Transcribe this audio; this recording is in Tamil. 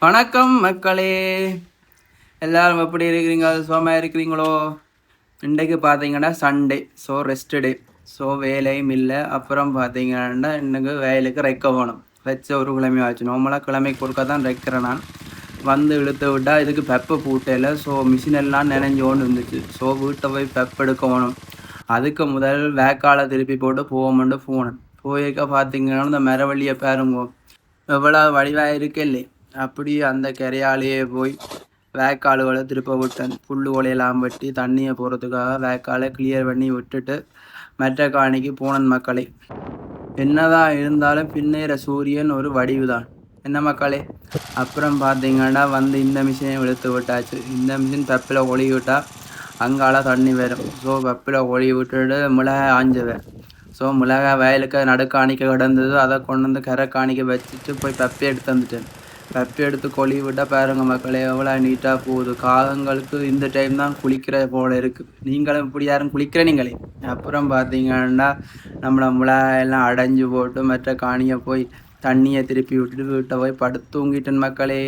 வணக்கம் மக்களே, எல்லாரும் எப்படி இருக்கிறீங்க? சுகமாக இருக்கிறீங்களோ? இன்றைக்கு பார்த்தீங்கன்னா சண்டே, ஸோ ரெஸ்ட் டே. ஸோ வேலையும் இல்லை. அப்புறம் பார்த்தீங்கன்னா இன்னைக்கு வேலைக்கு ரெக்க போகணும். வச்ச ஒரு கிழமை ஆச்சு. நார்மலாக கிழமைக்கு ஒருக்கா தான் ரெக்கிறேன். நான் வந்து இழுத்து விட்டால் இதுக்கு பெப்பை பூட்டையில். ஸோ மிஷின் எல்லாம் நினைஞ்சோன்னு இருந்துச்சு. ஸோ வீட்டை போய் பெப் எடுக்கணும். அதுக்கு முதல் வேக்காலை திருப்பி போட்டு போவோம்னு போனேன். போயிருக்க பார்த்தீங்கன்னா இந்த மரவள்ளியை பாருங்க எவ்வளோ வடிவாக இருக்கு இல்லை. அப்படி அந்த கரையாலேயே போய் வேக்காலுகளை திருப்ப விட்டேன். புல்லுகளையெல்லாம் வெட்டி தண்ணியை போகிறதுக்காக வேக்காலை கிளியர் பண்ணி விட்டுட்டு மற்ற காணிக்கு போனன் மக்களே. என்னதான் இருந்தாலும் பின்னேற சூரியன் ஒரு வடிவு தான் என்ன மக்களே. அப்புறம் பார்த்தீங்கன்னா வந்து இந்த மிஷினை இழுத்து விட்டாச்சு. இந்த மிஷின் பெப்பில் ஒளி விட்டால் அங்கால தண்ணி வரும். ஸோ பெப்பில் ஒளி விட்டுட்டு மிளகாய் ஆஞ்சுவேன். ஸோ மிளகாய் வயலுக்கு நடுக்காணிக்க கிடந்தது. அதை கொண்டு வந்து கரை காணிக்க வச்சுட்டு போய் பெப்பை எடுத்து வந்துட்டேன். பெப்பை எடுத்து கொழி விட்டால் பாருங்க மக்களே எவ்வளோ நீட்டாக போகுது. காகங்களுக்கு இந்த டைம் தான் குளிக்கிற போல இருக்குது. நீங்களும் இப்படி யாரும் குளிக்கிற நீங்களே. அப்புறம் பார்த்தீங்கன்னா நம்மளை மிளகாயெல்லாம் அடைஞ்சு போட்டு மற்ற காணியை போய் தண்ணியை திருப்பி விட்டுட்டு வீட்டை போய் படுத்து தூங்கிட்டேன் மக்களே.